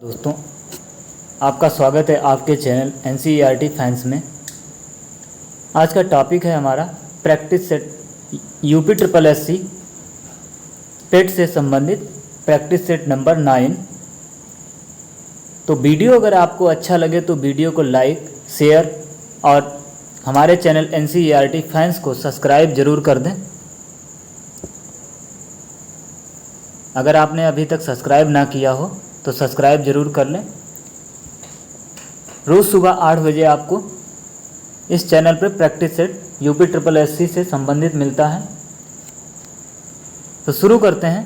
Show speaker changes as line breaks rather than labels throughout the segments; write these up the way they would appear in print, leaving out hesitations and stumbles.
दोस्तों, आपका स्वागत है आपके चैनल NCERT फैंस में। आज का टॉपिक है हमारा प्रैक्टिस सेट UPSSC पेट से संबंधित प्रैक्टिस सेट नंबर 9। तो वीडियो अगर आपको अच्छा लगे तो वीडियो को लाइक, शेयर और हमारे चैनल NCERT फैंस को सब्सक्राइब ज़रूर कर दें। अगर आपने अभी तक सब्सक्राइब ना किया हो तो सब्सक्राइब ज़रूर कर लें। रोज़ सुबह 8 बजे आपको इस चैनल पर प्रैक्टिस सेट UPSSC से संबंधित मिलता है। तो शुरू करते हैं।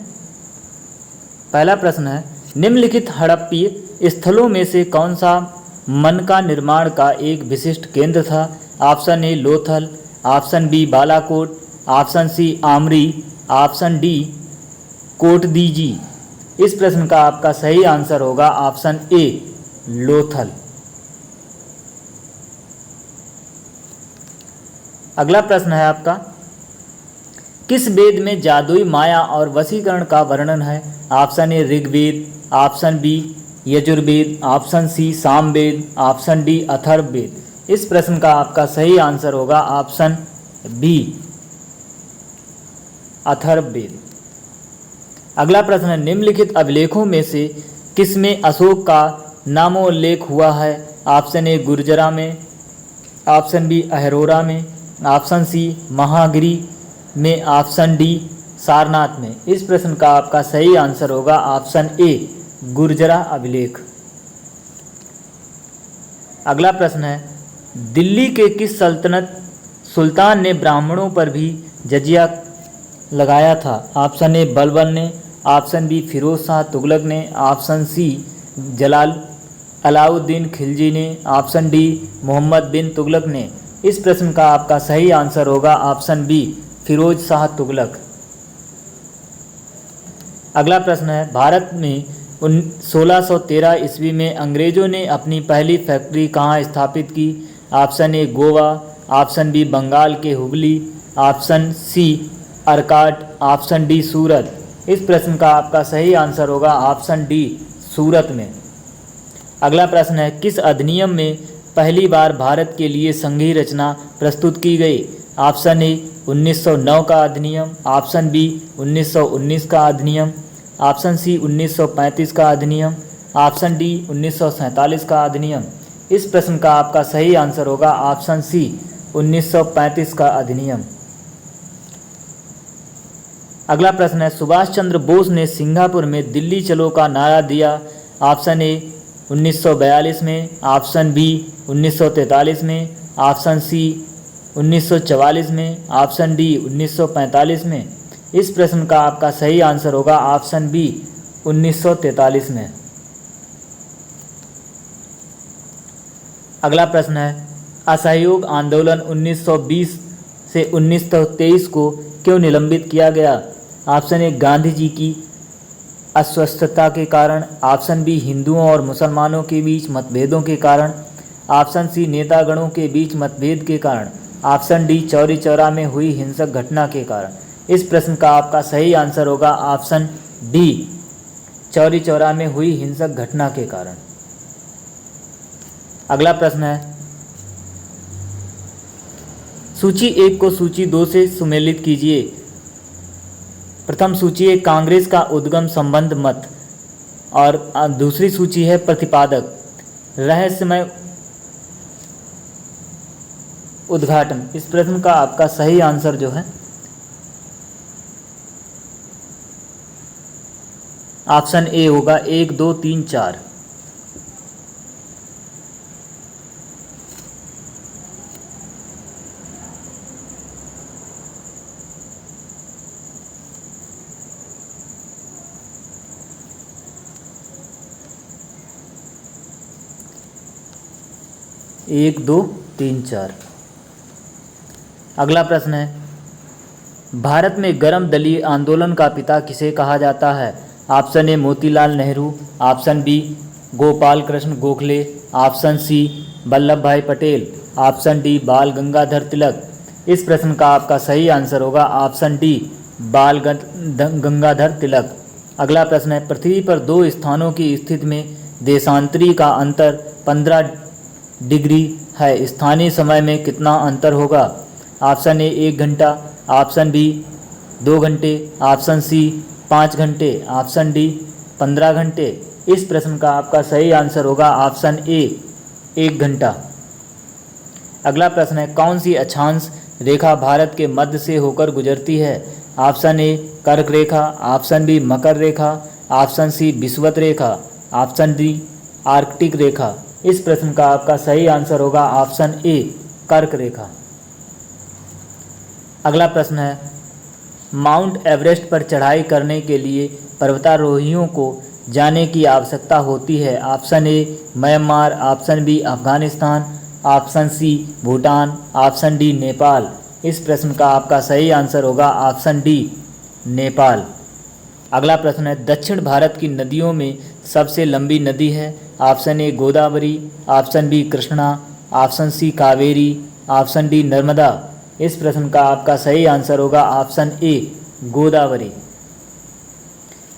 पहला प्रश्न है, निम्नलिखित हड़प्पीय स्थलों में से कौन सा मन का निर्माण का एक विशिष्ट केंद्र था? Option A Lothal, option B Balakot, option C Amri, option D Kot Diji. इस प्रश्न का आपका सही आंसर होगा ऑप्शन ए लोथल। अगला प्रश्न है आपका, किस वेद में जादुई माया और वशीकरण का वर्णन है? Option A Rigveda, option B Yajurveda, option C Samaveda, option D Atharvaveda. इस प्रश्न का आपका सही आंसर होगा ऑप्शन बी अथर्ववेद। अगला प्रश्न है, निम्नलिखित अभिलेखों में से किसमें अशोक का नामोल्लेख हुआ है? ऑप्शन ए गुर्जरा में, ऑप्शन बी अहरोरा में, ऑप्शन सी महागिरी में, ऑप्शन डी सारनाथ में। इस प्रश्न का आपका सही आंसर होगा ऑप्शन ए गुर्जरा अभिलेख। अगला प्रश्न है, दिल्ली के किस सल्तनत सुल्तान ने ब्राह्मणों पर भी जजिया लगाया था? ऑप्शन ए बलबन ने, ऑप्शन बी फिरोज शाह तुगलक ने, ऑप्शन सी अलाउद्दीन खिलजी ने, ऑप्शन डी मोहम्मद बिन तुगलक ने। इस प्रश्न का आपका सही आंसर होगा ऑप्शन बी फिरोज शाह तुगलक। अगला प्रश्न है, भारत में 1613 ईस्वी में अंग्रेजों ने अपनी पहली फैक्ट्री कहाँ स्थापित की? Option A Goa, option B Bengal के Hooghly, option C Arcot, option D Surat. इस प्रश्न का आपका सही आंसर होगा ऑप्शन डी सूरत में। अगला प्रश्न है, किस अधिनियम में पहली बार भारत के लिए संघीय रचना प्रस्तुत की गई? ऑप्शन ए 1909 का अधिनियम, ऑप्शन बी 1919 का अधिनियम, ऑप्शन सी 1935 का अधिनियम, ऑप्शन डी 1947 का अधिनियम। इस प्रश्न का आपका सही आंसर होगा ऑप्शन सी 1935 का अधिनियम। अगला प्रश्न है, सुभाष चंद्र बोस ने सिंगापुर में दिल्ली चलो का नारा दिया? ऑप्शन ए 1942 में, ऑप्शन बी 1943 में, ऑप्शन सी 1944 में, ऑप्शन डी 1945 में। इस प्रश्न का आपका सही आंसर होगा ऑप्शन बी 1943 में। अगला प्रश्न है, असहयोग आंदोलन 1920 से 1923 को क्यों निलंबित किया गया? ऑप्शन ए गांधी जी की अस्वस्थता के कारण, ऑप्शन बी हिंदुओं और मुसलमानों के बीच मतभेदों के कारण, ऑप्शन सी नेतागणों के बीच मतभेद के कारण, ऑप्शन डी चौरी चौरा में हुई हिंसक घटना के कारण। इस प्रश्न का आपका सही आंसर होगा ऑप्शन डी चौरी चौरा में हुई हिंसक घटना के कारण। अगला प्रश्न है, सूची 1 को सूची 2 से सुमेलित कीजिए। प्रथम सूची है कांग्रेस का उद्गम संबंध मत और दूसरी सूची है प्रतिपादक रहस्यमय उद्घाटन। इस प्रश्न का आपका सही आंसर जो है ऑप्शन ए होगा 1 2 3 4। एक 2 3 4। अगला प्रश्न है, भारत में गर्म दलीय आंदोलन का पिता किसे कहा जाता है? Option A Motilal Nehru, option B Gopal Krishna Gokhale, option C Vallabh Bhai Patel, option D बाल गंगाधर तिलक। इस प्रश्न का आपका सही आंसर होगा ऑप्शन डी बाल गंगाधर तिलक। अगला प्रश्न है, पृथ्वी पर दो स्थानों की स्थिति में देशांतरी का अंतर 15 डिग्री है, स्थानीय समय में कितना अंतर होगा? ऑप्शन ए 1 घंटा, ऑप्शन बी 2 घंटे, ऑप्शन सी 5 घंटे, ऑप्शन डी 15 घंटे। इस प्रश्न का आपका सही आंसर होगा ऑप्शन ए 1 घंटा। अगला प्रश्न है, कौन सी अक्षांश रेखा भारत के मध्य से होकर गुजरती है? ऑप्शन ए कर्क रेखा, ऑप्शन बी मकर रेखा, ऑप्शन सी विषुवत रेखा, ऑप्शन डी आर्कटिक रेखा। इस प्रश्न का आपका सही आंसर होगा ऑप्शन ए कर्क रेखा। अगला प्रश्न है, माउंट एवरेस्ट पर चढ़ाई करने के लिए पर्वतारोहियों को जाने की आवश्यकता होती है? Option A Myanmar, option B Afghanistan, option C Bhutan, option D Nepal. इस प्रश्न का आपका सही आंसर होगा ऑप्शन डी नेपाल। अगला प्रश्न है, दक्षिण भारत की नदियों में सबसे लंबी नदी है? Option A Godavari, option B Krishna, option C Kaveri, option D Narmada. इस प्रश्न का आपका सही आंसर होगा ऑप्शन ए गोदावरी।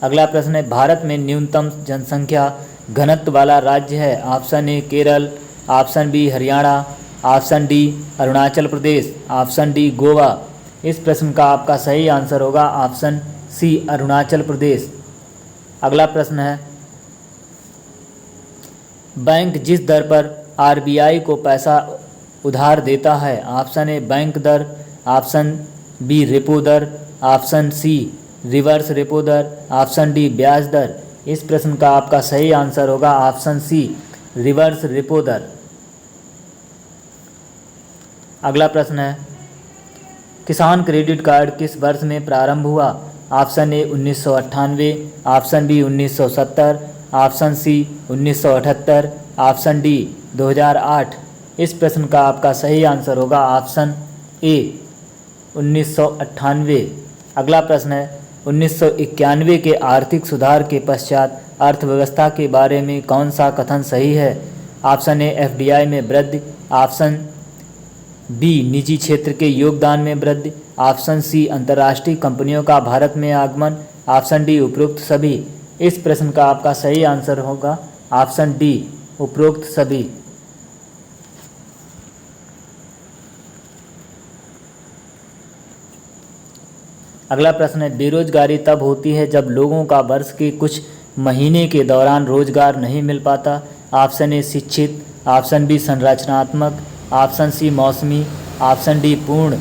अगला प्रश्न है, भारत में न्यूनतम जनसंख्या घनत्व वाला राज्य है? Option A Kerala, option B Haryana, option D Arunachal Pradesh, option D Goa. इस प्रश्न का आपका सही आंसर होगा ऑप्शन सी अरुणाचल प्रदेश। अगला प्रश्न है, बैंक जिस दर पर आरबीआई को पैसा उधार देता है? ऑप्शन ए बैंक दर, ऑप्शन बी रेपो दर, ऑप्शन सी रिवर्स रेपो दर, ऑप्शन डी ब्याज दर। इस प्रश्न का आपका सही आंसर होगा ऑप्शन सी रिवर्स रेपो दर। अगला प्रश्न है, किसान क्रेडिट कार्ड किस वर्ष में प्रारंभ हुआ? Option A 1998, option B 1970, option C 1978, option D 2008। इस प्रश्न का आपका सही आंसर होगा ऑप्शन ए 1998। अगला प्रश्न है, 1991 के आर्थिक सुधार के पश्चात अर्थव्यवस्था के बारे में कौन सा कथन सही है? ऑप्शन ए एफडीआई में वृद्धि, ऑप्शन बी निजी क्षेत्र के योगदान में वृद्धि, ऑप्शन सी अंतर्राष्ट्रीय कंपनियों का भारत में आगमन, ऑप्शन डी उपरोक्त सभी। इस प्रश्न का आपका सही आंसर होगा ऑप्शन डी उपरोक्त सभी। अगला प्रश्न है, बेरोजगारी तब होती है जब लोगों का वर्ष के कुछ महीने के दौरान रोजगार नहीं मिल पाता? ऑप्शन ए शिक्षित, ऑप्शन बी संरचनात्मक, ऑप्शन सी मौसमी, ऑप्शन डी पूर्ण।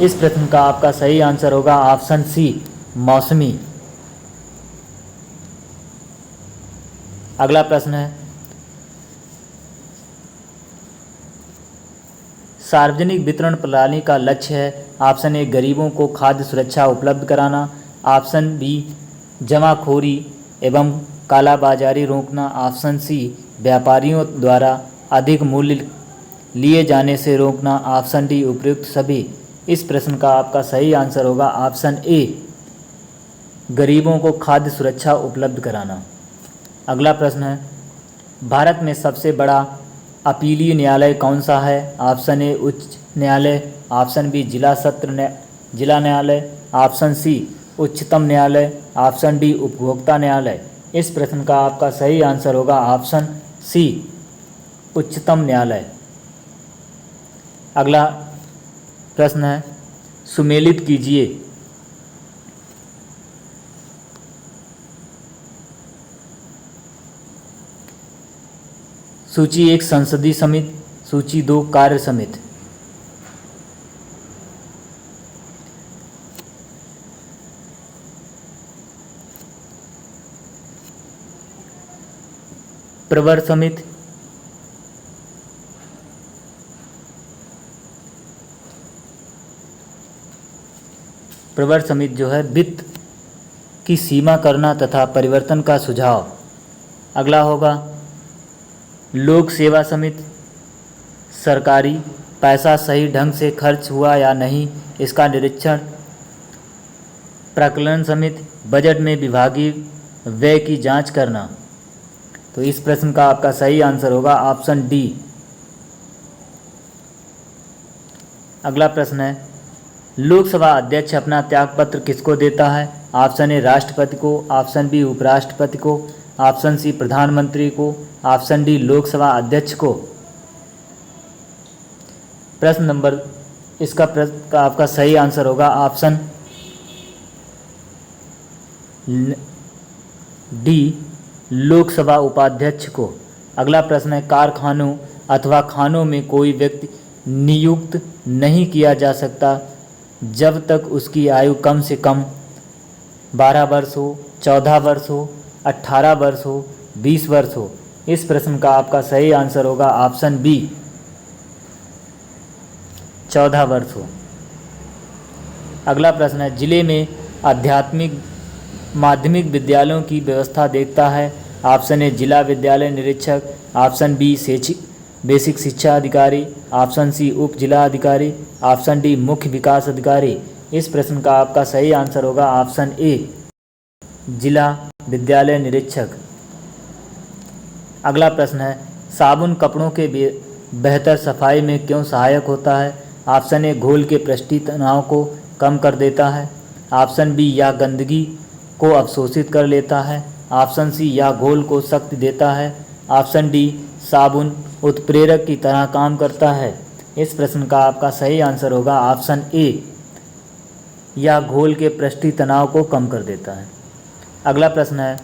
इस प्रश्न का आपका सही आंसर होगा ऑप्शन सी मौसमी। अगला प्रश्न है, सार्वजनिक वितरण प्रणाली का लक्ष्य है? ऑप्शन ए गरीबों को खाद्य सुरक्षा उपलब्ध कराना, ऑप्शन बी जमाखोरी एवं कालाबाजारी रोकना, ऑप्शन सी व्यापारियों द्वारा अधिक मूल्य लिए जाने से रोकना, ऑप्शन डी उपयुक्त सभी। इस प्रश्न का आपका सही आंसर होगा ऑप्शन ए गरीबों को खाद्य सुरक्षा उपलब्ध कराना। अगला प्रश्न है, भारत में सबसे बड़ा अपीलीय न्यायालय कौन सा है? ऑप्शन ए उच्च न्यायालय, ऑप्शन बी जिला न्यायालय, ऑप्शन सी उच्चतम न्यायालय, ऑप्शन डी उपभोक्ता न्यायालय। इस प्रश्न का आपका सही आंसर होगा ऑप्शन सी उच्चतम न्यायालय। अगला प्रश्न है, सुमेलित कीजिए। सूची 1 संसदीय समिति, सूची 2 कार्य समिति। प्रवर समिति, प्रवर समिति जो है वित्त की सीमा करना तथा परिवर्तन का सुझाव। अगला होगा लोक सेवा समिति, सरकारी पैसा सही ढंग से खर्च हुआ या नहीं इसका निरीक्षण। प्राक्कलन समिति, बजट में विभागीय व्यय की जांच करना। तो इस प्रश्न का आपका सही आंसर होगा ऑप्शन डी। अगला प्रश्न है, लोकसभा अध्यक्ष अपना त्यागपत्र किसको देता है? ऑप्शन ए राष्ट्रपति को, ऑप्शन बी उपराष्ट्रपति को, ऑप्शन सी प्रधानमंत्री को, ऑप्शन डी लोकसभा अध्यक्ष को। प्रश्न नंबर इसका प्रश्न का आपका सही आंसर होगा ऑप्शन डी लोकसभा उपाध्यक्ष को। अगला प्रश्न है, कारखानों अथवा खानों में कोई व्यक्ति नियुक्त नहीं किया जा सकता जब तक उसकी आयु कम से कम 12 वर्ष हो, 14 वर्ष हो, 18 वर्ष हो, 20 वर्ष हो। इस प्रश्न का आपका सही आंसर होगा ऑप्शन बी 14 वर्ष हो। अगला प्रश्न है, जिले में आध्यात्मिक माध्यमिक विद्यालयों की व्यवस्था देखता है। ऑप्शन ए जिला विद्यालय निरीक्षक, ऑप्शन बी बेसिक शिक्षा अधिकारी, ऑप्शन सी उप जिला अधिकारी, ऑप्शन डी मुख्य विकास अधिकारी। इस प्रश्न का आपका सही आंसर होगा ऑप्शन ए जिला विद्यालय निरीक्षक। अगला प्रश्न है, साबुन कपड़ों के बेहतर सफाई में क्यों सहायक होता है। ऑप्शन ए घोल के पृष्ठीय तनाव को कम कर देता है, ऑप्शन बी या गंदगी को अवशोषित कर लेता है, ऑप्शन सी या घोल को शक्ति देता है, ऑप्शन डी साबुन उत्प्रेरक की तरह काम करता है। इस प्रश्न का आपका सही आंसर होगा ऑप्शन ए या घोल के पृष्ठीय तनाव को कम कर देता है। अगला प्रश्न है,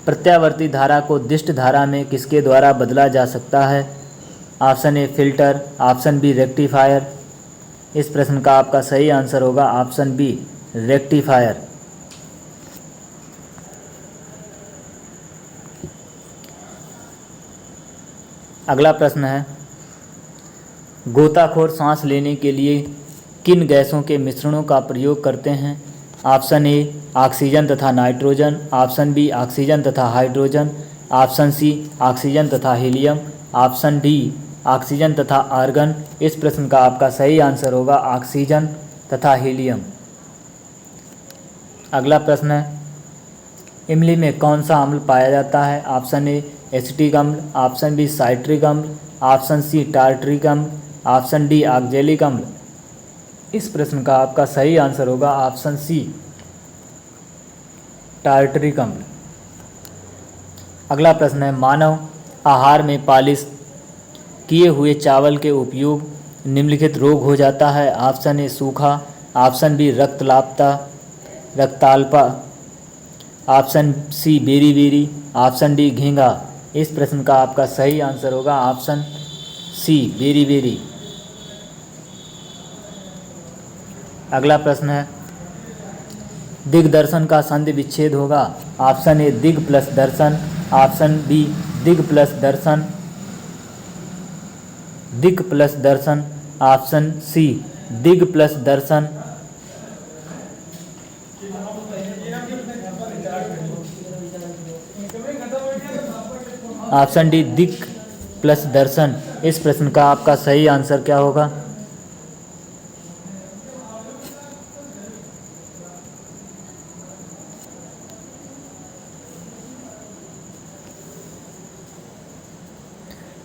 प्रत्यावर्ती धारा को दिष्ट धारा में किसके द्वारा बदला जा सकता है। Option A filter, option B rectifier. इस प्रश्न का आपका सही आंसर होगा ऑप्शन बी रेक्टिफायर। अगला प्रश्न है, गोताखोर सांस लेने के लिए किन गैसों के मिश्रणों का प्रयोग करते हैं। ऑप्शन ए ऑक्सीजन तथा नाइट्रोजन, ऑप्शन बी ऑक्सीजन तथा हाइड्रोजन, ऑप्शन सी ऑक्सीजन तथा हीलियम, ऑप्शन डी ऑक्सीजन तथा आर्गन। इस प्रश्न का आपका सही आंसर होगा ऑक्सीजन तथा हीलियम। अगला प्रश्न है, इमली में कौन सा अम्ल पाया जाता है। ऑप्शन ए एसिटिक अम्ल, ऑप्शन बी साइट्रिक अम्ल, ऑप्शन सी टार्टरिक अम्ल, ऑप्शन डी ऑक्जेलिक अम्ल। इस प्रश्न का आपका सही आंसर होगा ऑप्शन सी टार्टरिक अम्ल। अगला प्रश्न है, मानव आहार में पालिश किए हुए चावल के उपयोग निम्नलिखित रोग हो जाता है। ऑप्शन ए सूखा, ऑप्शन बी रक्ताल्पा, option C beriberi, option D घींगा। इस प्रश्न का आपका सही आंसर होगा ऑप्शन सी बेरी बेरी। अगला प्रश्न है, दिग्दर्शन का संधि विच्छेद होगा। ऑप्शन ए दिग प्लस दर्शन, ऑप्शन बी दिग प्लस दर्शन, दिग प्लस दर्शन, ऑप्शन सी दिग प्लस दर्शन, ऑप्शन डी दिग प्लस दर्शन। इस प्रश्न का आपका सही आंसर क्या होगा।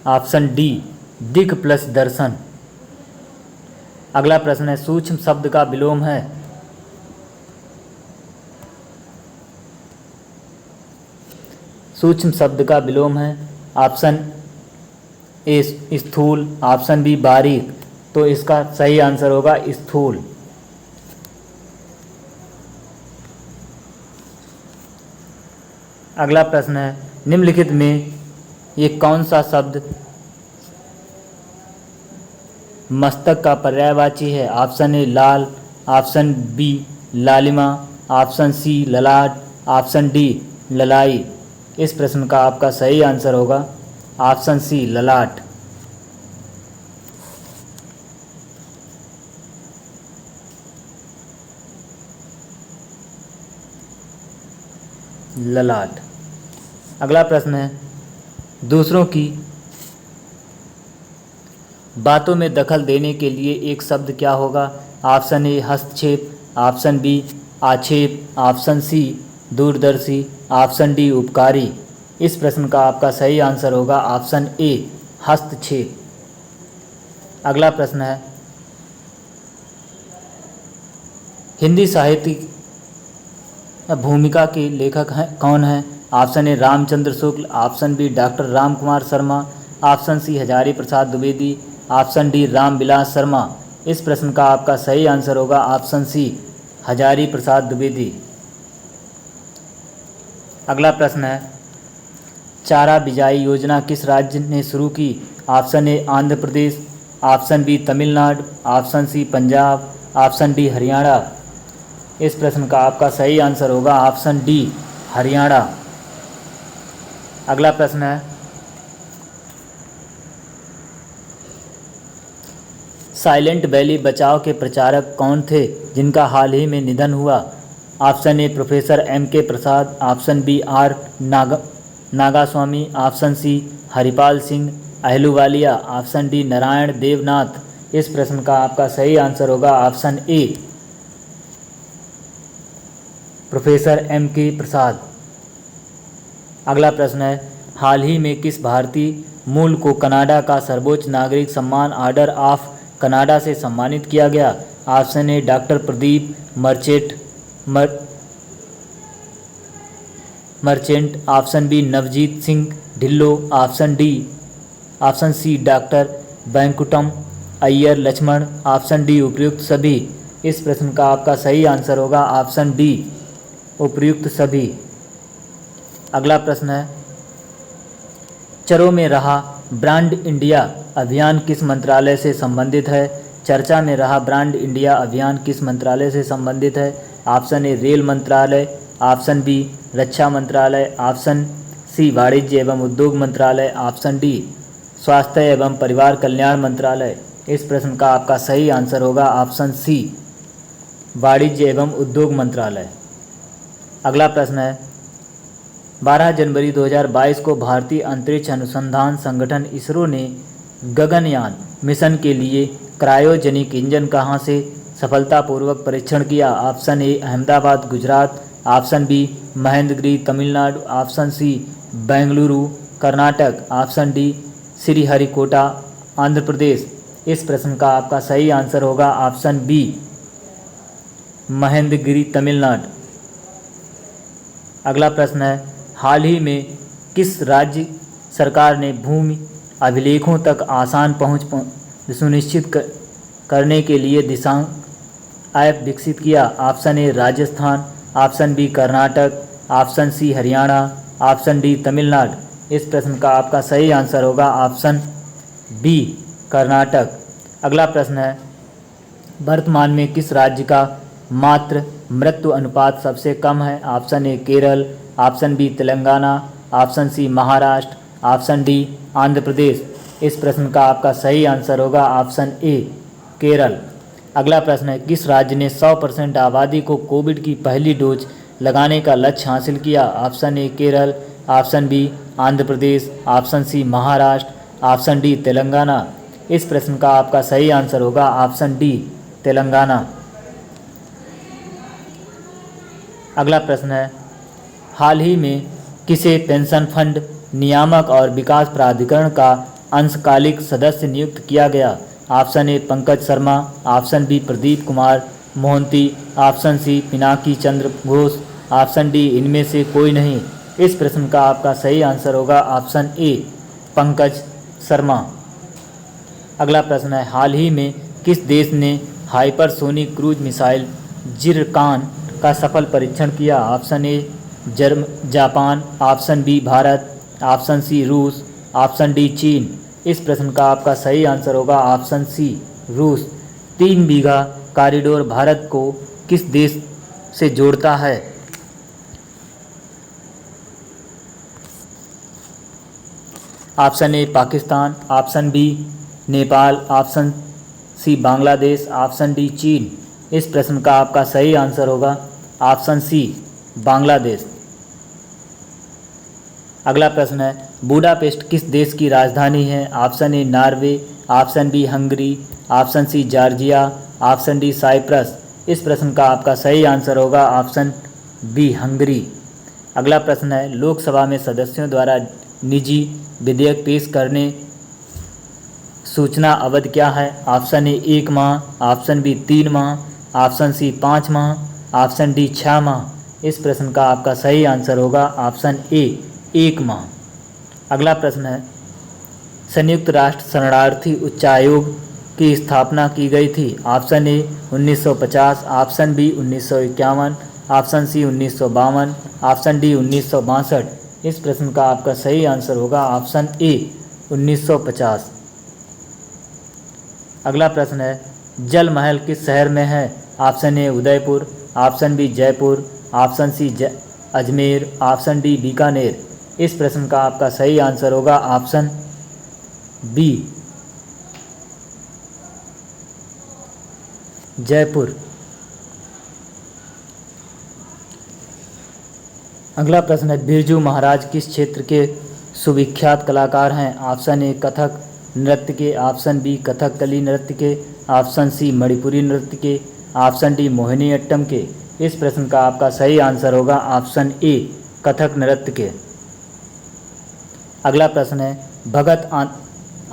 ऑप्शन डी दिग प्लस दर्शन। अगला प्रश्न है, सूक्ष्म शब्द का विलोम है। सूक्ष्म शब्द का विलोम है। ऑप्शन ए स्थूल, ऑप्शन बी बारीक। तो इसका सही आंसर होगा स्थूल। अगला प्रश्न है, निम्नलिखित में ये कौन सा शब्द मस्तक का पर्यायवाची है। ऑप्शन ए लाल, ऑप्शन बी लालिमा, ऑप्शन सी ललाट, ऑप्शन डी ललाई। इस प्रश्न का आपका सही आंसर होगा ऑप्शन सी ललाट। ललाट। अगला प्रश्न है, दूसरों की बातों में दखल देने के लिए एक शब्द क्या होगा। ऑप्शन ए हस्तक्षेप, ऑप्शन बी आक्षेप, ऑप्शन सी दूरदर्शी, ऑप्शन डी उपकारी। इस प्रश्न का आपका सही आंसर होगा ऑप्शन ए हस्तक्षेप। अगला प्रश्न है, हिंदी साहित्य भूमिका के लेखक हैं कौन हैं। Option A Ramchandra Shukla, option B doctor Ram Kumar Sharma, option C Hazari Prasad Dwivedi, option D Ramvilas Sharma. इस प्रश्न का आपका सही आंसर होगा ऑप्शन सी हजारी प्रसाद द्विवेदी। अगला प्रश्न है, चारा बिजाई योजना किस राज्य ने शुरू की? Option A Andhra Pradesh, option B Tamil Nadu, option C Punjab, option D Haryana. इस प्रश्न का आपका सही आंसर होगा ऑप्शन डी हरियाणा। अगला प्रश्न है, साइलेंट वैली बचाओ के प्रचारक कौन थे जिनका हाल ही में निधन हुआ? ऑप्शन ए professor M K Prasad, option B R Nagaswamy, option C Haripal Singh Ahluwalia, option D Narayan Devnath. इस प्रश्न का आपका सही आंसर होगा option A professor M K प्रसाद। अगला प्रश्न है, हाल ही में किस भारतीय मूल को कनाडा का सर्वोच्च नागरिक सम्मान ऑर्डर ऑफ कनाडा से सम्मानित किया गया? Option A doctor Pradeep Merchant, option B Navjeet Singh Dhillon, option C doctor Vaikuntam Iyer Lakshman, option D उपयुक्त सभी। इस प्रश्न का आपका सही आंसर होगा ऑप्शन डी उपयुक्त सभी। अगला प्रश्न है, चरों में रहा ब्रांड इंडिया अभियान किस मंत्रालय से संबंधित है? चर्चा में रहा ब्रांड इंडिया अभियान किस मंत्रालय से संबंधित है? ऑप्शन ए रेल मंत्रालय, ऑप्शन बी रक्षा मंत्रालय, ऑप्शन सी वाणिज्य एवं उद्योग मंत्रालय, ऑप्शन डी स्वास्थ्य एवं परिवार कल्याण मंत्रालय। इस प्रश्न का आपका सही आंसर होगा ऑप्शन सी वाणिज्य एवं उद्योग मंत्रालय। अगला प्रश्न है, 12 जनवरी 2022 को भारतीय अंतरिक्ष अनुसंधान संगठन इसरो ने गगनयान मिशन के लिए क्रायोजेनिक इंजन कहां से सफलतापूर्वक परीक्षण किया? Option A Ahmedabad Gujarat, option B Mahendragiri Tamil Nadu, option C Bengaluru Karnataka, option D Sriharikota Andhra Pradesh. इस प्रश्न का आपका सही आंसर होगा ऑप्शन बी महेंद्रगिरी तमिलनाडु। अगला प्रश्न है, हाल ही में किस राज्य सरकार ने भूमि अभिलेखों तक आसान पहुंच सुनिश्चित करने के लिए दिशांक ऐप विकसित किया? Option A Rajasthan, option B Karnataka, option C Haryana, option D Tamil Nadu. इस प्रश्न का आपका सही आंसर होगा ऑप्शन बी कर्नाटक। अगला प्रश्न है, वर्तमान में किस राज्य का मातृ मृत्यु अनुपात सबसे कम है? Option A Kerala, option B Telangana, option C Maharashtra, option D Andhra Pradesh. इस प्रश्न का आपका सही आंसर होगा ऑप्शन ए केरल। अगला प्रश्न है, किस राज्य ने 100% आबादी को कोविड की पहली डोज लगाने का लक्ष्य हासिल किया? Option A Kerala, option B Andhra Pradesh, option C Maharashtra, option D Telangana. इस प्रश्न का आपका सही आंसर होगा ऑप्शन डी तेलंगाना। अगला प्रश्न है, हाल ही में किसे पेंशन फंड नियामक और विकास प्राधिकरण का अंशकालिक सदस्य नियुक्त किया गया? Option A Pankaj Sharma, option B Pradeep Kumar Mohanty, option C Pinaki Chandra Ghosh, option D इनमें से कोई नहीं। इस प्रश्न का आपका सही आंसर होगा ऑप्शन ए पंकज शर्मा। अगला प्रश्न है, हाल ही में किस देश ने हाइपरसोनिक क्रूज मिसाइल जिरकान का सफल परीक्षण किया? Option A Japan, option B Bharat, option C रूस, ऑप्शन डी चीन। इस प्रश्न का आपका सही आंसर होगा ऑप्शन सी रूस। 3 बीघा कॉरिडोर भारत को किस देश से जोड़ता है? Option A Pakistan, option B Nepal, option C Bangladesh, option D चीन। इस प्रश्न का आपका सही आंसर होगा ऑप्शन सी बांग्लादेश। अगला प्रश्न है, बुडापेस्ट किस देश की राजधानी है? Option A Norway, option B Hungary, option C Georgia, option D Cyprus. इस प्रश्न का आपका सही आंसर होगा ऑप्शन बी हंगरी। अगला प्रश्न है, लोकसभा में सदस्यों द्वारा निजी विधेयक पेश करने सूचना अवधि क्या है? ऑप्शन ए 1 माह, ऑप्शन बी 3 माह, ऑप्शन सी 5 माह, ऑप्शन डी 6 माह। इस प्रश्न का आपका सही आंसर होगा ऑप्शन ए 1 माह। अगला प्रश्न है, संयुक्त राष्ट्र शरणार्थी उच्चायोग की स्थापना की गई थी। Option A 1950, option B 1951, option C 1952, option D 1962। इस प्रश्न का आपका सही आंसर होगा ऑप्शन ए 1950। अगला प्रश्न है, जल महल किस शहर में है। Option A Udaipur, option B Jaipur, option C Ajmer, option D Bikaner. इस प्रश्न का आपका सही आंसर होगा ऑप्शन बी जयपुर। अगला प्रश्न है, बिरजू महाराज किस क्षेत्र के सुविख्यात कलाकार हैं। ऑप्शन ए कथक नृत्य के, ऑप्शन बी कथकली नृत्य के, ऑप्शन सी मणिपुरी नृत्य के, ऑप्शन डी मोहिनीअट्टम के। इस प्रश्न का आपका सही आंसर होगा ऑप्शन ए कथक नृत्य के। अगला प्रश्न है, भगत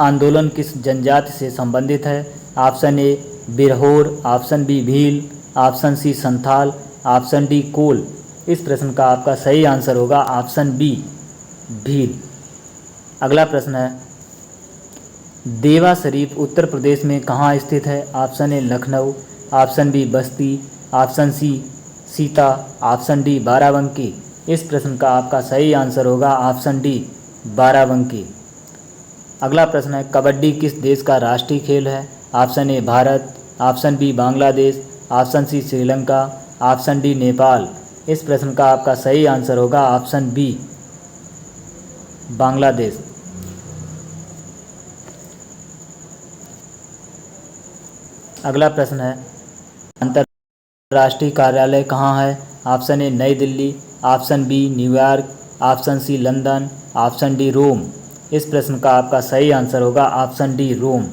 आंदोलन किस जनजाति से संबंधित है। Option A Birhor, option B Bhil, option C Santhal, option D Kol. इस प्रश्न का आपका सही आंसर होगा ऑप्शन बी भील। अगला प्रश्न है, देवा शरीफ उत्तर प्रदेश में कहाँ स्थित है। Option A Lucknow, option B Basti, option C Sita, option D Barabanki. इस प्रश्न का आपका सही आंसर होगा ऑप्शन डी बाराबंकी। अगला प्रश्न है, कबड्डी किस देश का राष्ट्रीय खेल है। Option A Bharat, option B Bangladesh, option C Sri Lanka, option D Nepal. इस प्रश्न का आपका सही आंसर होगा ऑप्शन बी बांग्लादेश। अगला प्रश्न है, अंतर्राष्ट्रीय कार्यालय कहाँ है। Option A New Delhi, option B New York, option C London, option D Rome. इस प्रश्न का आपका सही आंसर होगा ऑप्शन डी रोम।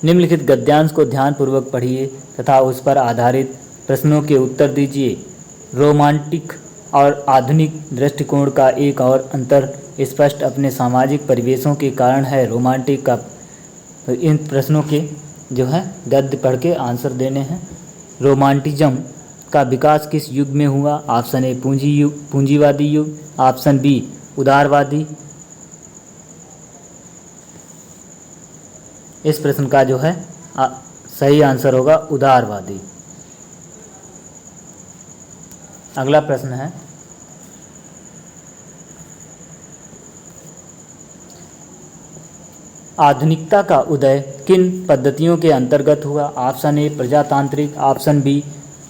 निम्नलिखित गद्यांश को ध्यानपूर्वक पढ़िए तथा उस पर आधारित प्रश्नों के उत्तर दीजिए। रोमांटिक और आधुनिक दृष्टिकोण का एक और अंतर स्पष्ट अपने सामाजिक परिवेशों के कारण है। रोमांटिक का, तो इन प्रश्नों के जो है गद्य पढ़ के आंसर देने हैं। रोमांटिज्म का विकास किस युग में हुआ। ऑप्शन ए पूंजीवादी युग, ऑप्शन बी उदारवादी। इस प्रश्न का जो है सही आंसर होगा उदारवादी। अगला प्रश्न है, आधुनिकता का उदय किन पद्धतियों के अंतर्गत हुआ। ऑप्शन ए प्रजातांत्रिक, ऑप्शन बी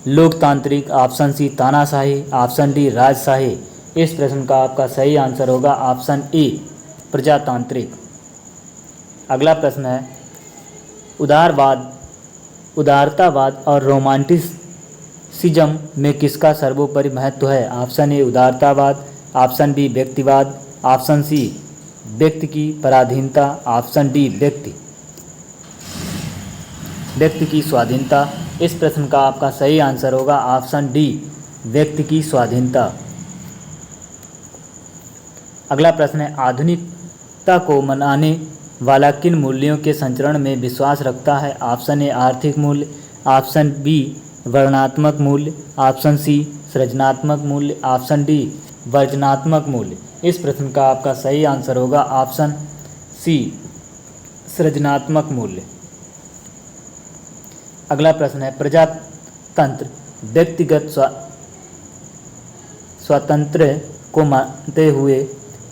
लोकतांत्रिक, ऑप्शन सी तानाशाही, ऑप्शन डी राजशाही। इस प्रश्न का आपका सही आंसर होगा ऑप्शन ए प्रजातांत्रिक। अगला प्रश्न है, उदारतावाद और रोमांटिसिज्म में किसका सर्वोपरि महत्व है। ऑप्शन ए उदारतावाद, ऑप्शन बी व्यक्तिवाद, ऑप्शन सी व्यक्ति की पराधीनता, ऑप्शन डी व्यक्ति की स्वाधीनता। इस प्रश्न का आपका सही आंसर होगा ऑप्शन डी व्यक्ति की स्वाधीनता। अगला प्रश्न है, आधुनिकता को मनाने वाला किन मूल्यों के संचरण में विश्वास रखता है। ऑप्शन ए आर्थिक मूल्य, ऑप्शन बी वर्णनात्मक मूल्य, ऑप्शन सी सृजनात्मक मूल्य, ऑप्शन डी वर्जनात्मक मूल्य। इस प्रश्न का आपका सही आंसर होगा ऑप्शन सी सृजनात्मक मूल्य। अगला प्रश्न है, प्रजातंत्र व्यक्तिगत स्वातंत्र्य को मानते हुए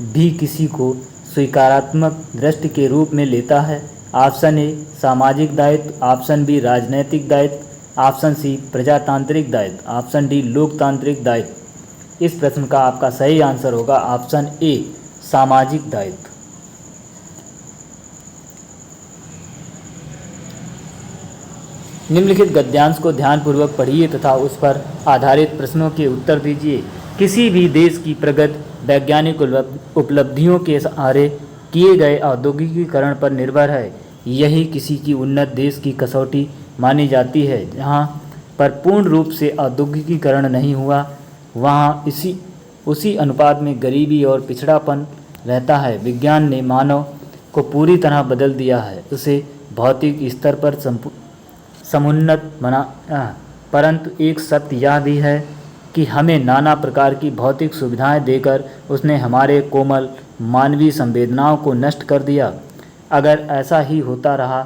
भी किसी को स्वीकारात्मक दृष्टि के रूप में लेता है। ऑप्शन ए सामाजिक दायित्व, ऑप्शन बी राजनैतिक दायित्व, ऑप्शन सी प्रजातांत्रिक दायित्व, ऑप्शन डी लोकतांत्रिक दायित्व। इस प्रश्न का आपका सही आंसर होगा ऑप्शन ए सामाजिक दायित्व। निम्नलिखित गद्यांश को ध्यानपूर्वक पढ़िए तथा उस पर आधारित प्रश्नों के उत्तर दीजिए। किसी भी देश की प्रगति वैज्ञानिक उपलब्धियों के सहारे किए गए औद्योगिकीकरण पर निर्भर है। यही किसी की उन्नत देश की कसौटी मानी जाती है। जहाँ पर पूर्ण रूप से औद्योगिकीकरण नहीं हुआ, वहाँ उसी अनुपात में गरीबी और पिछड़ापन रहता है। विज्ञान ने मानव को पूरी तरह बदल दिया है, उसे भौतिक स्तर पर समुन्नत बना, परंतु एक सत्य यह भी है कि हमें नाना प्रकार की भौतिक सुविधाएं देकर उसने हमारे कोमल मानवीय संवेदनाओं को नष्ट कर दिया। अगर ऐसा ही होता रहा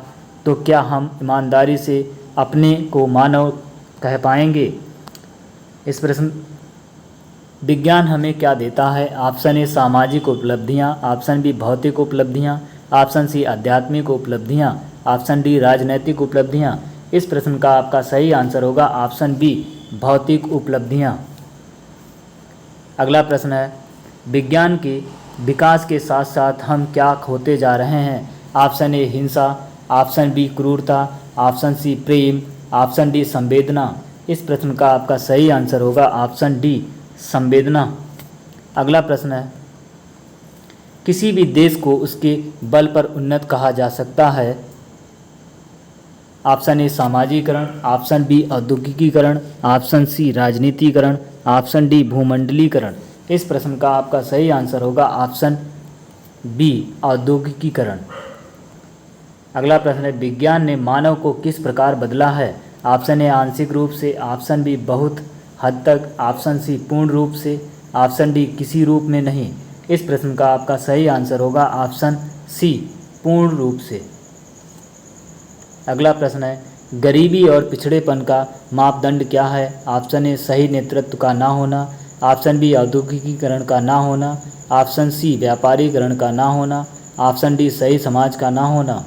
तो क्या हम ईमानदारी से अपने को मानव कह पाएंगे? इस प्रश्न विज्ञान हमें क्या देता है? ऑप्शन ए सामाजिक उपलब्धियाँ, ऑप्शन बी भौतिक उपलब्धियाँ, ऑप्शन सी आध्यात्मिक उपलब्धियाँ, ऑप्शन डी राजनैतिक उपलब्धियाँ। इस प्रश्न का आपका सही आंसर होगा ऑप्शन बी भौतिक उपलब्धियाँ। अगला प्रश्न है, विज्ञान के विकास के साथ साथ हम क्या खोते जा रहे हैं? ऑप्शन ए हिंसा, ऑप्शन बी क्रूरता, ऑप्शन सी प्रेम, ऑप्शन डी संवेदना। इस प्रश्न का आपका सही आंसर होगा ऑप्शन डी संवेदना। अगला प्रश्न है, किसी भी देश को उसके बल पर उन्नत कहा जा सकता है? ऑप्शन ए सामाजिकरण, ऑप्शन बी औद्योगिकीकरण, ऑप्शन सी राजनीतिकरण, ऑप्शन डी भूमंडलीकरण। इस प्रश्न का आपका सही आंसर होगा ऑप्शन बी औद्योगिकीकरण। अगला प्रश्न है, विज्ञान ने मानव को किस प्रकार बदला है? ऑप्शन ए आंशिक रूप से, ऑप्शन बी बहुत हद तक, ऑप्शन सी पूर्ण रूप से, ऑप्शन डी किसी रूप में नहीं। इस प्रश्न का आपका सही आंसर होगा ऑप्शन सी पूर्ण रूप से। अगला प्रश्न है, गरीबी और पिछड़ेपन का मापदंड क्या है? ऑप्शन ए सही नेतृत्व का ना होना, ऑप्शन बी औद्योगिकीकरण का ना होना, ऑप्शन सी व्यापारीकरण का ना होना, ऑप्शन डी सही समाज का ना होना।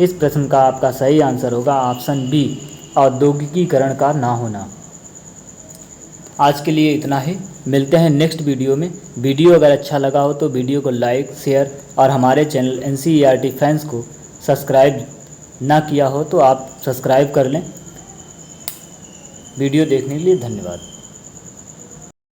इस प्रश्न का आपका सही आंसर होगा ऑप्शन बी औद्योगिकीकरण का ना होना। आज के लिए इतना ही, मिलते हैं नेक्स्ट वीडियो में। वीडियो अगर अच्छा लगा हो तो वीडियो को लाइक, शेयर और हमारे चैनल NCERT फैंस को सब्सक्राइब ना किया हो तो आप सब्सक्राइब कर लें। वीडियो देखने के लिए धन्यवाद।